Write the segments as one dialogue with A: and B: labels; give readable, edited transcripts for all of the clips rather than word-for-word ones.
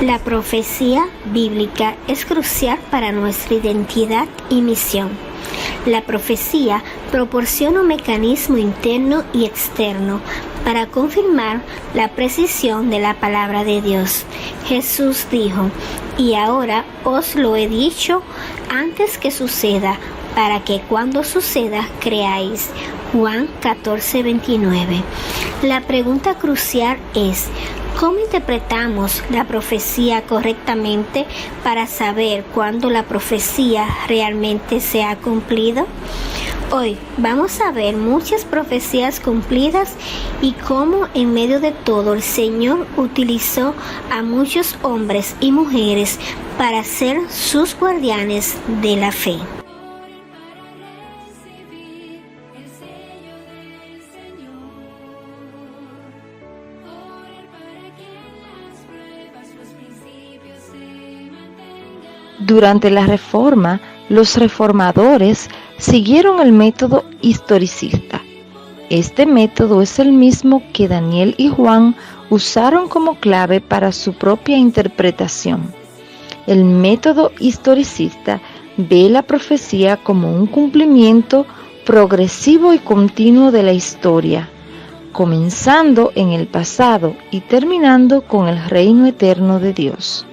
A: La profecía bíblica es crucial para nuestra identidad y misión. La profecía proporciona un mecanismo interno y externo para confirmar la precisión de la palabra de Dios. Jesús dijo: "Y ahora os lo he dicho antes que suceda, para que cuando suceda creáis". Juan 14:29. La pregunta crucial es: ¿cómo interpretamos la profecía correctamente para saber cuándo la profecía realmente se ha cumplido? Hoy vamos a ver muchas profecías cumplidas y cómo en medio de todo el Señor utilizó a muchos hombres y mujeres para ser sus guardianes de la fe.
B: Durante la Reforma, los reformadores siguieron el método historicista. Este método es el mismo que Daniel y Juan usaron como clave para su propia interpretación. El método historicista ve la profecía como un cumplimiento progresivo y continuo de la historia, comenzando en el pasado y terminando con el reino eterno de Dios.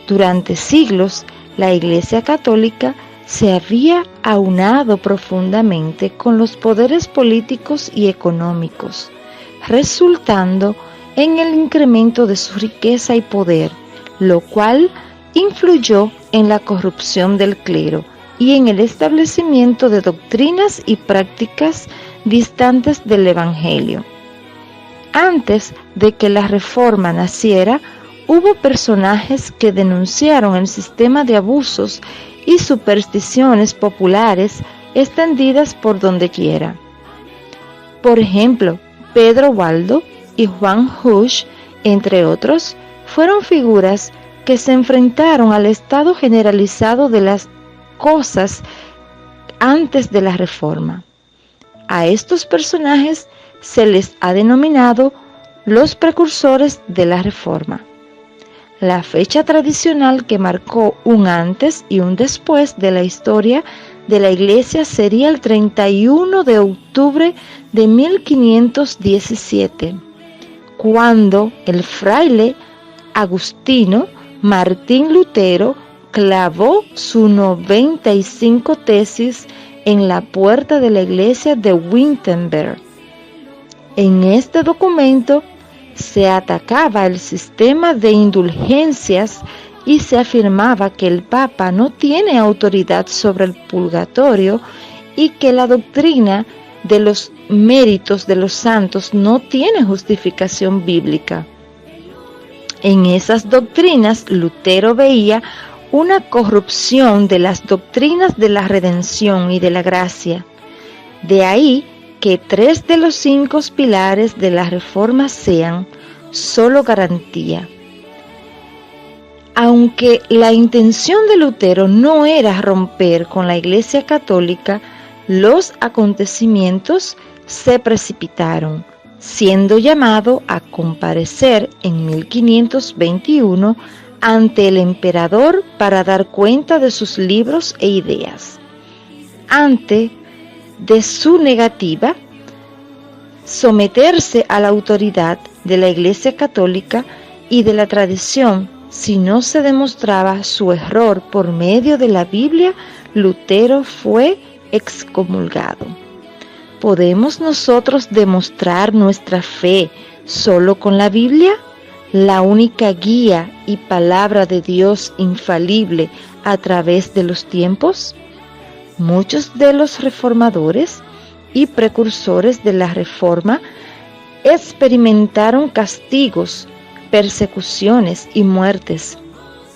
B: Durante siglos, la Iglesia Católica se había aunado profundamente con los poderes políticos y económicos, resultando en el incremento de su riqueza y poder, lo cual influyó en la corrupción del clero y en el establecimiento de doctrinas y prácticas distantes del Evangelio. Antes de que la Reforma naciera, hubo personajes que denunciaron el sistema de abusos y supersticiones populares extendidas por dondequiera. Por ejemplo, Pedro Waldo y Juan Husch, entre otros, fueron figuras que se enfrentaron al estado generalizado de las cosas antes de la Reforma. A estos personajes se les ha denominado los precursores de la Reforma. La fecha tradicional que marcó un antes y un después de la historia de la Iglesia sería el 31 de octubre de 1517, cuando el fraile agustino Martín Lutero clavó sus 95 tesis en la puerta de la iglesia de Wittenberg. En este documento se atacaba el sistema de indulgencias y se afirmaba que el Papa no tiene autoridad sobre el purgatorio y que la doctrina de los méritos de los santos no tiene justificación bíblica. En esas doctrinas, Lutero veía una corrupción de las doctrinas de la redención y de la gracia. De ahí que 3 de los 5 pilares de la Reforma sean solo garantía. Aunque la intención de Lutero no era romper con la Iglesia Católica, los acontecimientos se precipitaron, siendo llamado a comparecer en 1521 ante el emperador para dar cuenta de sus libros e ideas. Ante de su negativa someterse a la autoridad de la Iglesia Católica y de la tradición, si no se demostraba su error por medio de la Biblia, Lutero fue excomulgado. ¿Podemos nosotros demostrar nuestra fe solo con la Biblia, la única guía y palabra de Dios infalible a través de los tiempos? Muchos de los reformadores y precursores de la Reforma experimentaron castigos, persecuciones y muertes,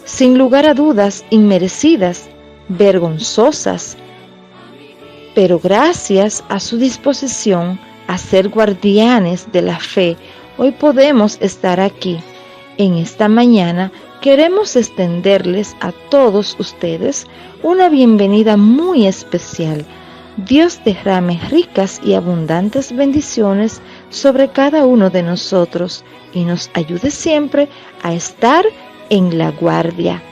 B: sin lugar a dudas inmerecidas, vergonzosas, pero gracias a su disposición a ser guardianes de la fe, hoy podemos estar aquí. En esta mañana queremos extenderles a todos ustedes una bienvenida muy especial. Dios derrame ricas y abundantes bendiciones sobre cada uno de nosotros y nos ayude siempre a estar en la guardia.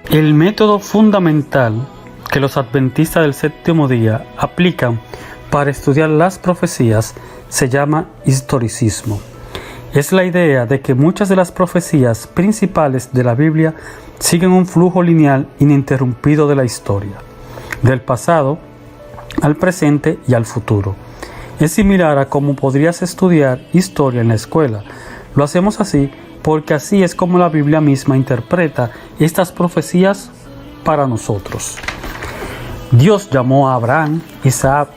C: El método fundamental que los adventistas del séptimo día aplican para estudiar las profecías se llama historicismo. Es la idea de que muchas de las profecías principales de la Biblia siguen un flujo lineal ininterrumpido de la historia, del pasado al presente y al futuro. Es similar a cómo podrías estudiar historia en la escuela. Lo hacemos así porque así es como la Biblia misma interpreta estas profecías para nosotros. Dios llamó a Abraham, Isaac,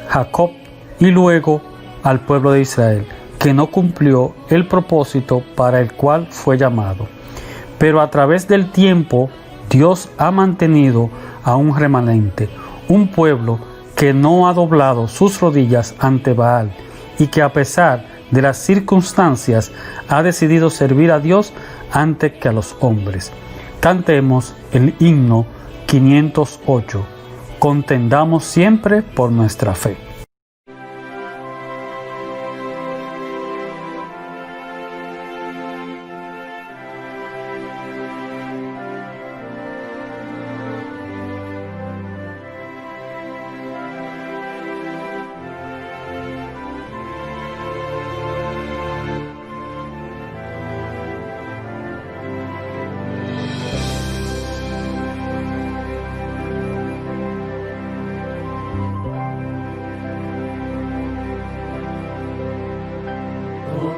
C: Jacob y luego al pueblo de Israel, que no cumplió el propósito para el cual fue llamado. Pero a través del tiempo, Dios ha mantenido a un remanente, un pueblo que no ha doblado sus rodillas ante Baal y que a pesar de las circunstancias ha decidido servir a Dios antes que a los hombres. Cantemos el himno 508. Contendamos siempre por nuestra fe.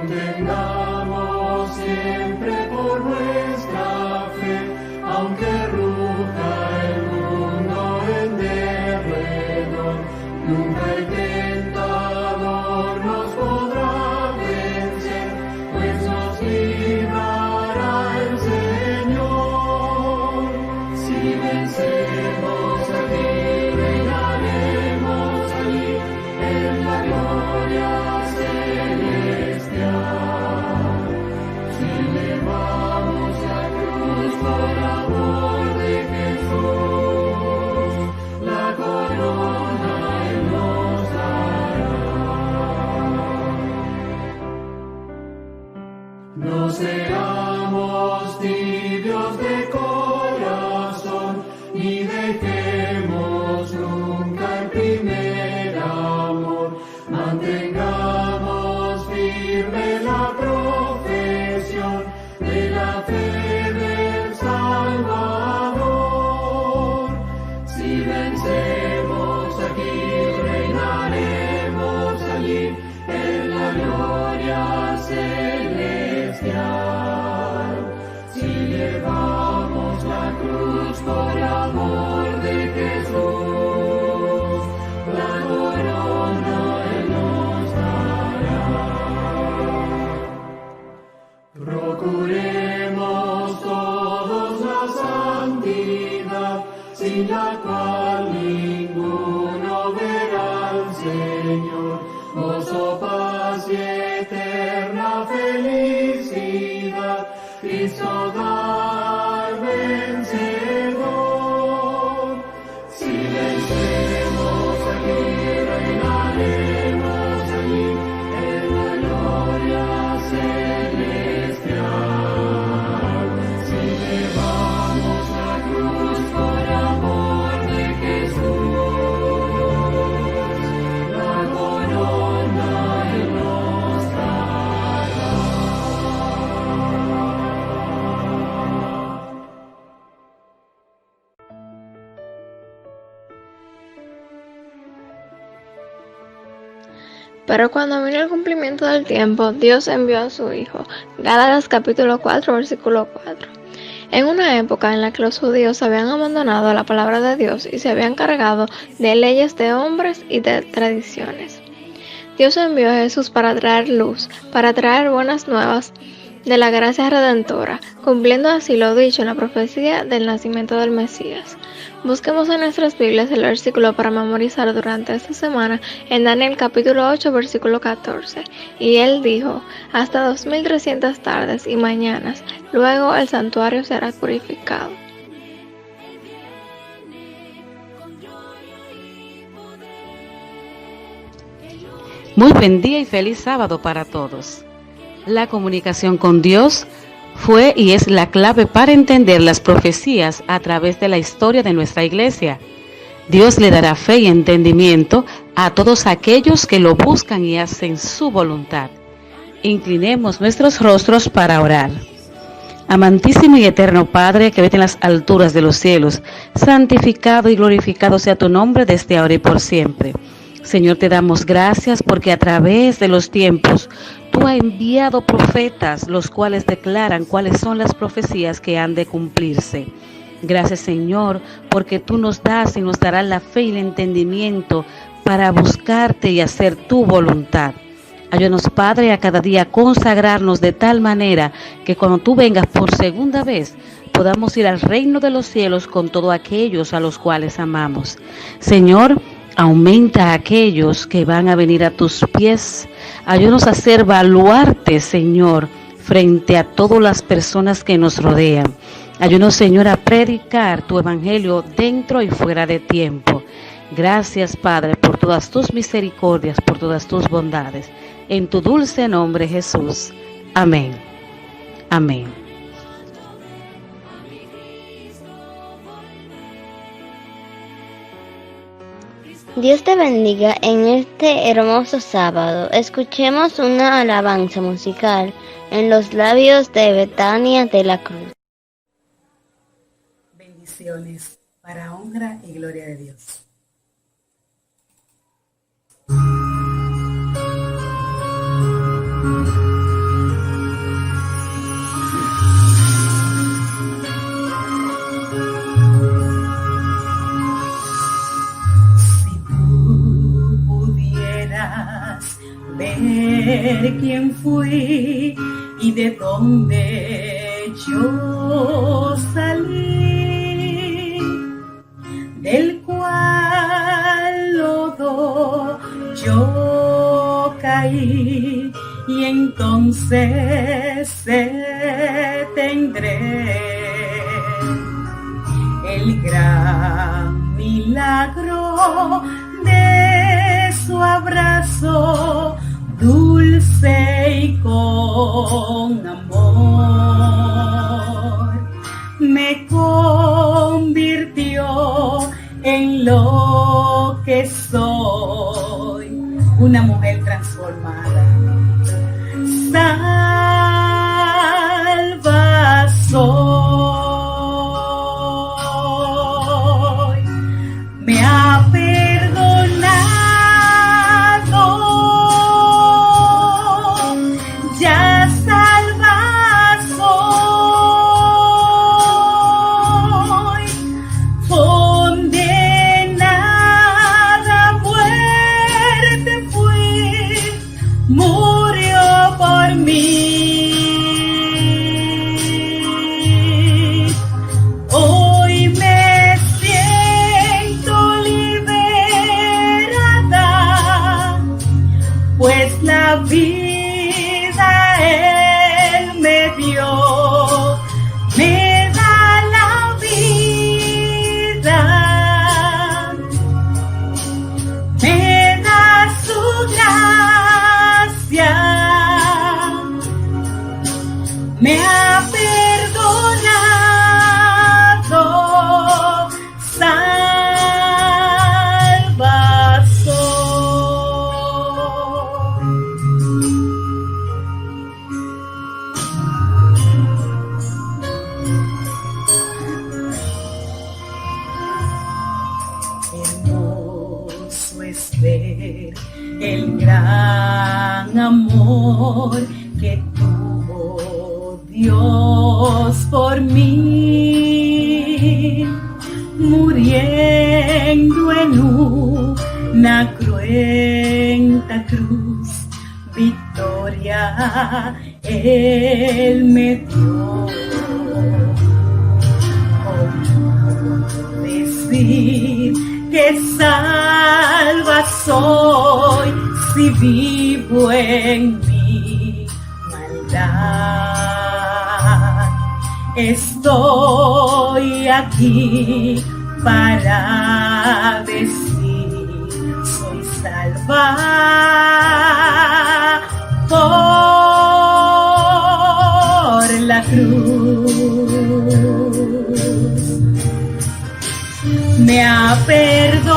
D: Contendamos siempre por nuestra fe, aunque ruja el mundo en derredor, nunca el tentador nos podrá vencer, pues nos librará el Señor. Si vencemos aquí, reinaremos allí, en la gloria si llevamos la cruz por amor de Jesús, la corona Él nos dará. No seamos tibios de corazón, ni dejemos nunca el primer amor. Mantengamos firme la profesión de la fe del Salvador. Si vencemos aquí, reinaremos allí en la gloria celestial. Si llevamos la cruz por amor de Jesús, la corona Él nos dará. Procuremos todos la santidad, sin la cual ninguno verá al Señor. Gozo, paz y eterna felicidad, Cristo da al vencedor. Si vencemos aquí, reinaremos allí en la gloria celestial. Si llevamos la cruz por amor de Jesús, la corona Él nos dará.
E: Pero cuando vino el cumplimiento del tiempo, Dios envió a su Hijo. Gálatas capítulo 4, versículo 4. En una época en la que los judíos habían abandonado la palabra de Dios y se habían cargado de leyes de hombres y de tradiciones, Dios envió a Jesús para traer luz, para traer buenas nuevas de la gracia redentora, cumpliendo así lo dicho en la profecía del nacimiento del Mesías. Busquemos en nuestras Biblias el versículo para memorizar durante esta semana en Daniel capítulo 8, versículo 14. Y él dijo: hasta 2300 tardes y mañanas, luego el santuario será purificado.
F: Muy buen día y feliz sábado para todos. La comunicación con Dios fue y es la clave para entender las profecías a través de la historia de nuestra iglesia. Dios le dará fe y entendimiento a todos aquellos que lo buscan y hacen su voluntad. Inclinemos nuestros rostros para orar. Amantísimo y eterno Padre, que vive en las alturas de los cielos, santificado y glorificado sea tu nombre desde ahora y por siempre. Señor, te damos gracias porque a través de los tiempos tú has enviado profetas, los cuales declaran cuáles son las profecías que han de cumplirse. Gracias, Señor, porque tú nos das y nos darás la fe y el entendimiento para buscarte y hacer tu voluntad. Ayúdanos, Padre, a cada día consagrarnos de tal manera que cuando tú vengas por segunda vez podamos ir al reino de los cielos con todos aquellos a los cuales amamos. Señor, aumenta a aquellos que van a venir a tus pies. Ayúdanos a hacer baluarte, Señor, frente a todas las personas que nos rodean. Ayúdanos, Señor, a predicar tu evangelio dentro y fuera de tiempo. Gracias, Padre, por todas tus misericordias, por todas tus bondades. En tu dulce nombre, Jesús. Amén. Amén.
G: Dios te bendiga en este hermoso sábado. Escuchemos una alabanza musical en los labios de Betania de la Cruz.
H: Bendiciones para honra y gloria de Dios. Ver quién fui y de dónde yo salí, del cual lodo yo caí, y entonces tendré el gran milagro de su abrazo dulce y con amor. Me convirtió en lo que soy, una mujer transformada. Salva soy. Me ha el gran amor que tuvo Dios por mí, muriendo en una cruenta cruz, victoria Él me dio. Hoy decir que salva soy si vivo en mi maldad. Estoy aquí para decir soy salvado. me ha perdonado,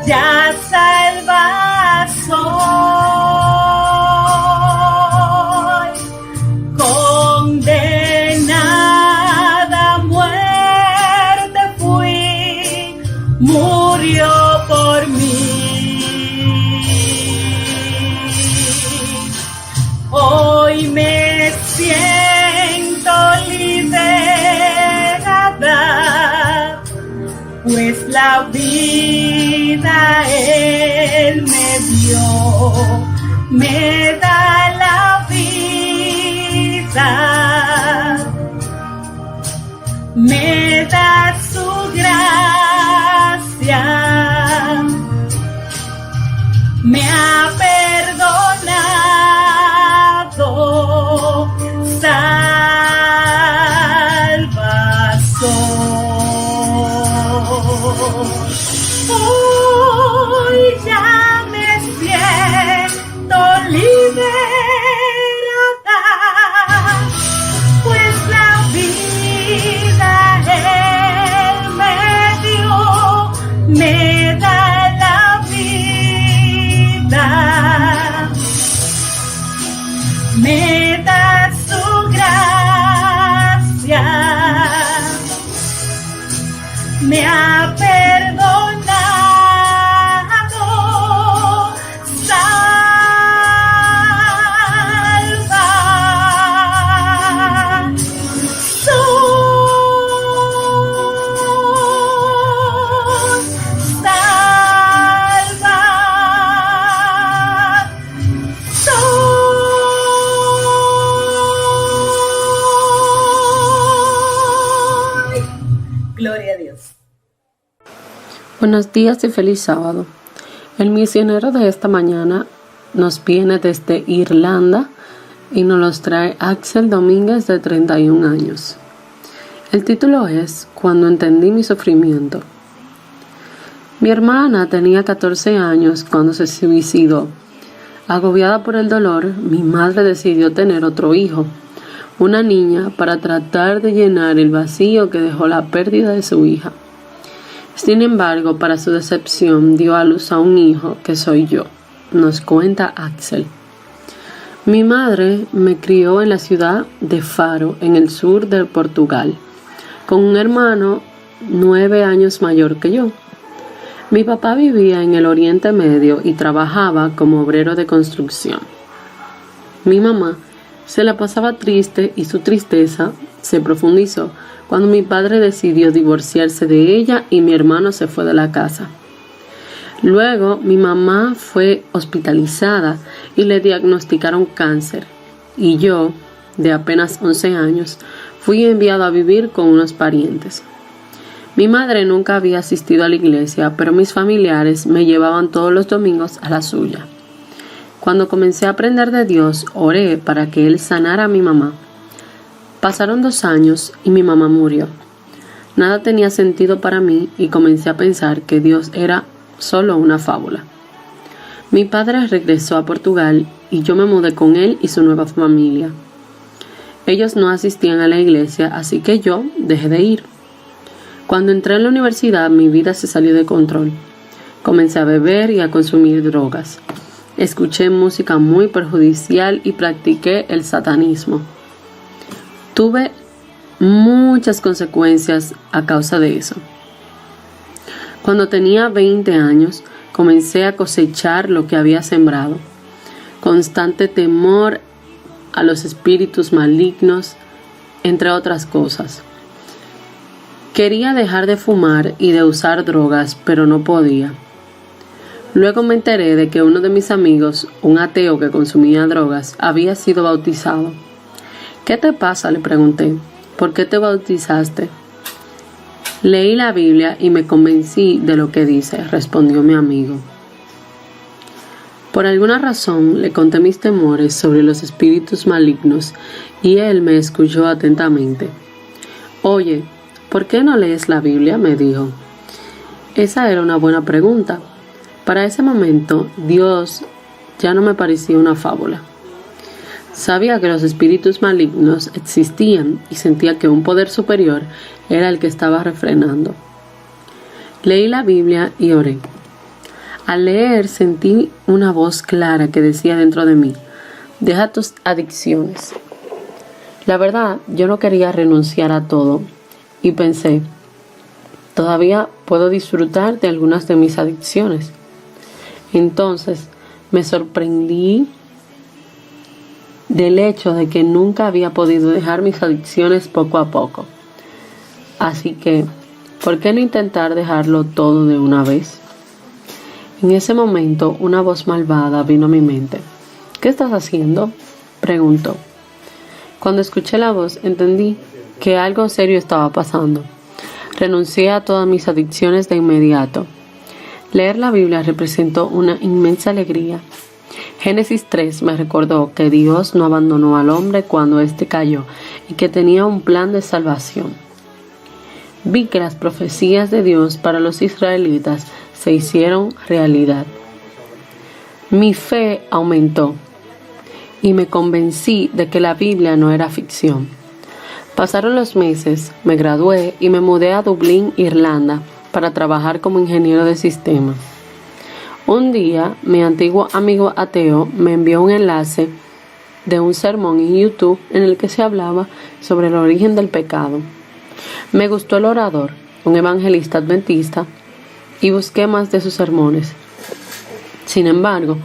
H: ya salva soy, condenada a muerte fui, murió por mí. Hoy me siento liberada, pues la vida Él me dio, me da la vida, me da su gracia, me ha perdonado, salva soy. Hoy ya me siento liberada, pues la vida Él me dio, me da la vida, me da su gracia, me ha perdonado, salva soy, salva soy. Gloria a Dios.
I: Buenos días y feliz sábado. El misionero de esta mañana nos viene desde Irlanda y nos los trae Axel Domínguez, de 31 años. El título es Cuando entendí mi sufrimiento. Mi hermana tenía 14 años cuando se suicidó. Agobiada por el dolor, mi madre decidió tener otro hijo, una niña, para tratar de llenar el vacío que dejó la pérdida de su hija. Sin embargo, para su decepción, dio a luz a un hijo que soy yo, nos cuenta Axel. Mi madre me crió en la ciudad de Faro, en el sur de Portugal, con un hermano 9 años mayor que yo. Mi papá vivía en el Oriente Medio y trabajaba como obrero de construcción. Mi mamá se la pasaba triste y su tristeza se profundizó cuando mi padre decidió divorciarse de ella y mi hermano se fue de la casa. Luego mi mamá fue hospitalizada y le diagnosticaron cáncer, y yo, de apenas 11 años, fui enviado a vivir con unos parientes. Mi madre nunca había asistido a la iglesia, pero mis familiares me llevaban todos los domingos a la suya. Cuando comencé a aprender de Dios, oré para que Él sanara a mi mamá. Pasaron 2 años y mi mamá murió. Nada tenía sentido para mí y comencé a pensar que Dios era solo una fábula. Mi padre regresó a Portugal y yo me mudé con él y su nueva familia. Ellos no asistían a la iglesia, así que yo dejé de ir. Cuando entré en la universidad, mi vida se salió de control. Comencé a beber y a consumir drogas. Escuché música muy perjudicial y practiqué el satanismo. Tuve muchas consecuencias a causa de eso. Cuando tenía 20 años, comencé a cosechar lo que había sembrado. Constante temor a los espíritus malignos, entre otras cosas. Quería dejar de fumar y de usar drogas, pero no podía. Luego me enteré de que uno de mis amigos, un ateo que consumía drogas, había sido bautizado. ¿Qué te pasa?, le pregunté. ¿Por qué te bautizaste? Leí la Biblia y me convencí de lo que dice, respondió mi amigo. Por alguna razón le conté mis temores sobre los espíritus malignos y él me escuchó atentamente. Oye, ¿por qué no lees la Biblia?, me dijo. Esa era una buena pregunta. Para ese momento, Dios ya no me parecía una fábula. Sabía que los espíritus malignos existían y sentía que un poder superior era el que estaba refrenando. Leí la Biblia y oré. Al leer sentí una voz clara que decía dentro de mí: deja tus adicciones. La verdad, yo no quería renunciar a todo y pensé, todavía puedo disfrutar de algunas de mis adicciones. Entonces me sorprendí del hecho de que nunca había podido dejar mis adicciones poco a poco. Así que, ¿por qué no intentar dejarlo todo de una vez? En ese momento, una voz malvada vino a mi mente. ¿Qué estás haciendo?, preguntó. Cuando escuché la voz, entendí que algo serio estaba pasando. Renuncié a todas mis adicciones de inmediato. Leer la Biblia representó una inmensa alegría. Génesis 3 me recordó que Dios no abandonó al hombre cuando éste cayó y que tenía un plan de salvación. Vi que las profecías de Dios para los israelitas se hicieron realidad. Mi fe aumentó y me convencí de que la Biblia no era ficción. Pasaron los meses, me gradué y me mudé a Dublín, Irlanda, para trabajar como ingeniero de sistemas. Un día, mi antiguo amigo ateo me envió un enlace de un sermón en YouTube en el que se hablaba sobre el origen del pecado. Me gustó el orador, un evangelista adventista, y busqué más de sus sermones. Sin embargo,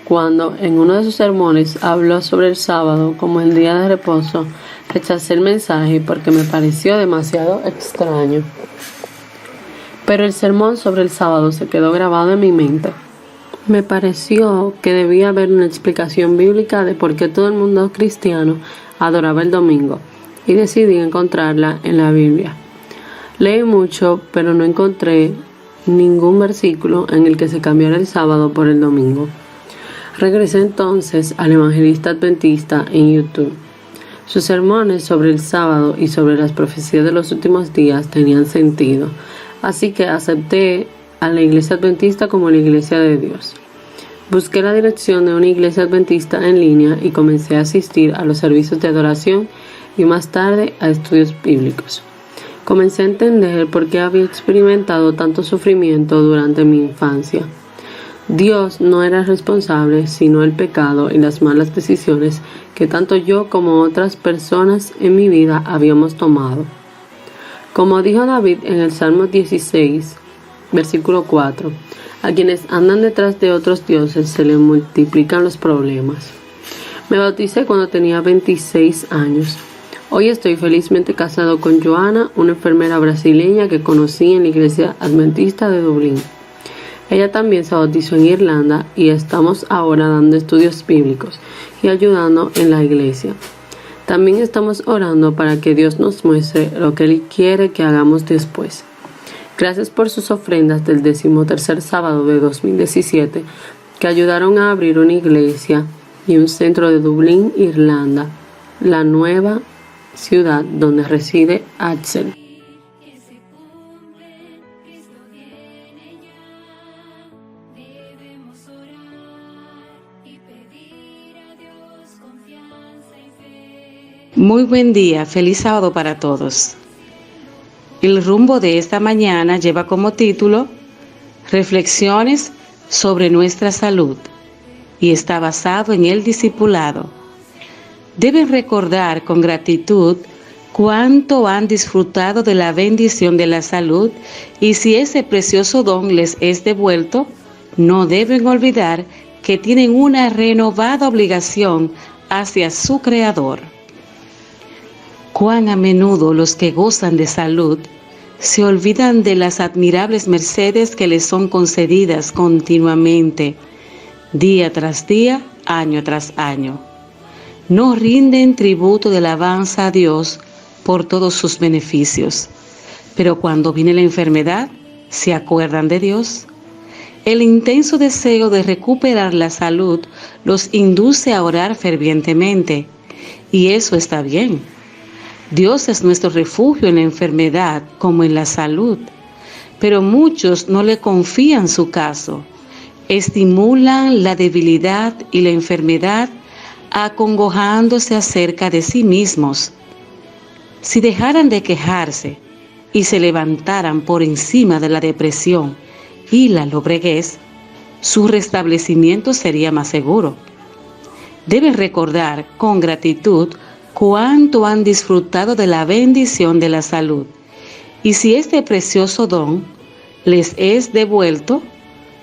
I: cuando en uno de sus sermones habló sobre el sábado como el día de reposo, rechacé el mensaje porque me pareció demasiado extraño. Pero el sermón sobre el sábado se quedó grabado en mi mente. Me pareció que debía haber una explicación bíblica de por qué todo el mundo cristiano adoraba el domingo, y decidí encontrarla en la Biblia. Leí mucho, pero no encontré ningún versículo en el que se cambiara el sábado por el domingo. Regresé entonces al evangelista adventista en YouTube. Sus sermones sobre el sábado y sobre las profecías de los últimos días tenían sentido, así que acepté a la iglesia adventista como la iglesia de Dios. Busqué la dirección de una iglesia adventista en línea y comencé a asistir a los servicios de adoración y más tarde a estudios bíblicos. Comencé a entender por qué había experimentado tanto sufrimiento durante mi infancia. Dios no era responsable, sino el pecado y las malas decisiones que tanto yo como otras personas en mi vida habíamos tomado. Como dijo David en el Salmo 16, versículo 4, a quienes andan detrás de otros dioses se les multiplican los problemas. Me bauticé cuando tenía 26 años. Hoy estoy felizmente casado con Joana, una enfermera brasileña que conocí en la iglesia adventista de Dublín. Ella también se bautizó en Irlanda y estamos ahora dando estudios bíblicos y ayudando en la iglesia. También estamos orando para que Dios nos muestre lo que Él quiere que hagamos después. Gracias por sus ofrendas del 13º sábado de 2017 que ayudaron a abrir una iglesia y un centro de Dublín, Irlanda, la nueva ciudad donde reside Axel.
F: Muy buen día, feliz sábado para todos. El rumbo de esta mañana lleva como título Reflexiones sobre nuestra salud y está basado en el discipulado. Deben recordar con gratitud cuánto han disfrutado de la bendición de la salud y si ese precioso don les es devuelto, no deben olvidar que tienen una renovada obligación hacia su Creador. Cuán a menudo los que gozan de salud se olvidan de las admirables mercedes que les son concedidas continuamente, día tras día, año tras año. No rinden tributo de alabanza a Dios por todos sus beneficios, pero cuando viene la enfermedad, ¿se acuerdan de Dios? El intenso deseo de recuperar la salud los induce a orar fervientemente, y eso está bien. Dios es nuestro refugio en la enfermedad como en la salud, pero muchos no le confían su caso, estimulan la debilidad y la enfermedad acongojándose acerca de sí mismos. Si dejaran de quejarse y se levantaran por encima de la depresión y la lobreguez, su restablecimiento sería más seguro. Deben recordar con gratitud cuánto han disfrutado de la bendición de la salud, y si este precioso don les es devuelto,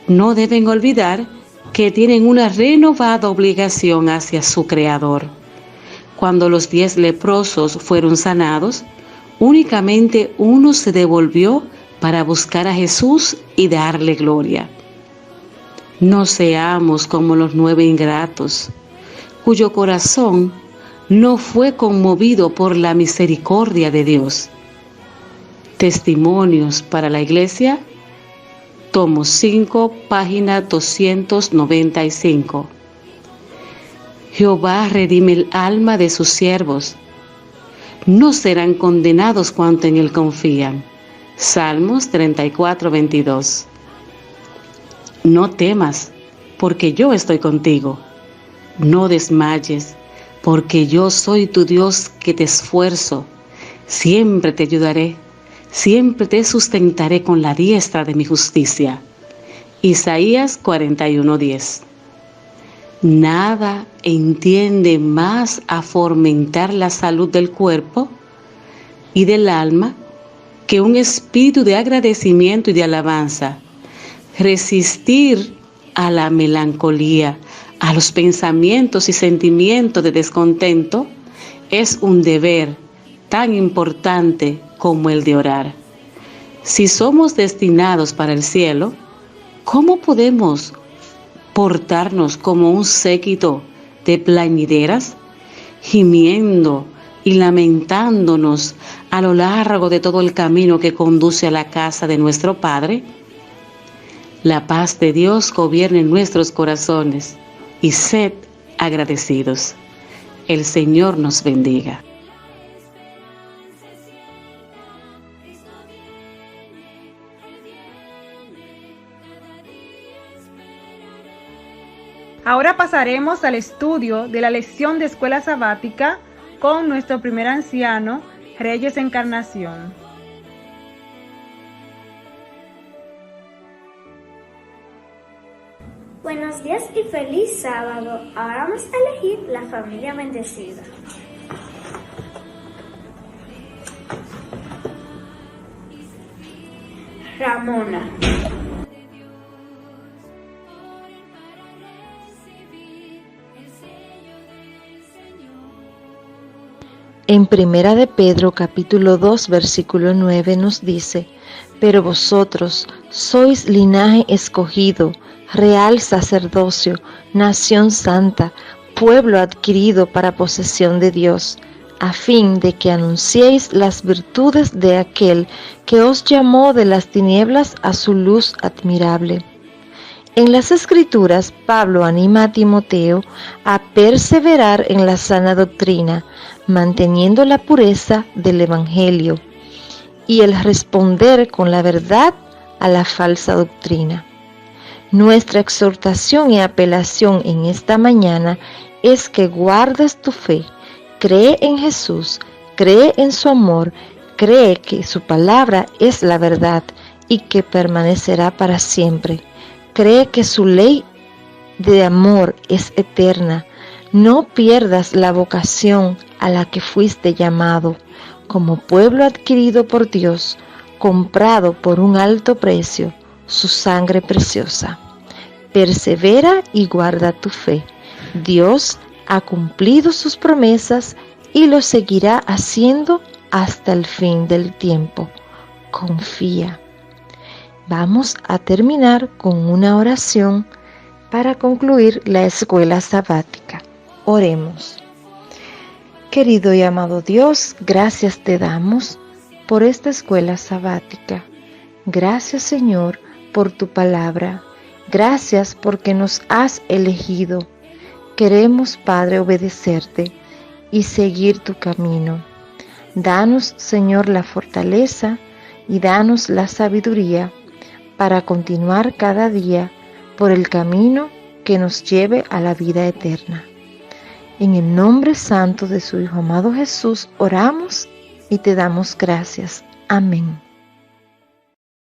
F: no deben olvidar que tienen una renovada obligación hacia su Creador. Cuando los 10 leprosos fueron sanados, únicamente uno se devolvió para buscar a Jesús y darle gloria. No seamos como los 9 ingratos, cuyo corazón no fue conmovido por la misericordia de Dios. Testimonios para la Iglesia, tomo 5, página 295. Jehová redime el alma de sus siervos. No serán condenados cuanto en él confían. Salmos 34, 22. No temas, porque yo estoy contigo. No desmayes, porque yo soy tu Dios que te esfuerzo. Siempre te ayudaré, siempre te sustentaré con la diestra de mi justicia. Isaías 41:10. Nada entiende más a fomentar la salud del cuerpo y del alma que un espíritu de agradecimiento y de alabanza. Resistir a la melancolía, a los pensamientos y sentimientos de descontento, es un deber tan importante como el de orar. Si somos destinados para el cielo, ¿cómo podemos portarnos como un séquito de plañideras, gimiendo y lamentándonos a lo largo de todo el camino que conduce a la casa de nuestro Padre? La paz de Dios gobierne nuestros corazones y sed agradecidos. El Señor nos bendiga.
J: Ahora pasaremos al estudio de la lección de escuela sabática con nuestro primer anciano, Reyes Encarnación.
K: Buenos días y feliz sábado. Ahora vamos a elegir la familia bendecida. Ramona.
B: En Primera de Pedro, capítulo 2, versículo 9 nos dice: pero vosotros sois linaje escogido, real sacerdocio, nación santa, pueblo adquirido para posesión de Dios, a fin de que anunciéis las virtudes de aquel que os llamó de las tinieblas a su luz admirable. En las Escrituras, Pablo anima a Timoteo a perseverar en la sana doctrina, manteniendo la pureza del Evangelio y el responder con la verdad a la falsa doctrina. Nuestra exhortación y apelación en esta mañana es que guardes tu fe, cree en Jesús, cree en su amor, cree que su palabra es la verdad y que permanecerá para siempre. Cree que su ley de amor es eterna. No pierdas la vocación a la que fuiste llamado, como pueblo adquirido por Dios, comprado por un alto precio, su sangre preciosa. Persevera y guarda tu fe. Dios ha cumplido sus promesas y lo seguirá haciendo hasta el fin del tiempo. Confía. Vamos a terminar con una oración para concluir la escuela sabática. Oremos. Querido y amado Dios, gracias te damos por esta escuela sabática. Gracias, Señor, por tu palabra. Gracias porque nos has elegido. Queremos, Padre, obedecerte y seguir tu camino. Danos, Señor, la fortaleza y danos la sabiduría para continuar cada día por el camino que nos lleve a la vida eterna. En el nombre santo de su Hijo amado Jesús, oramos y te damos gracias. Amén.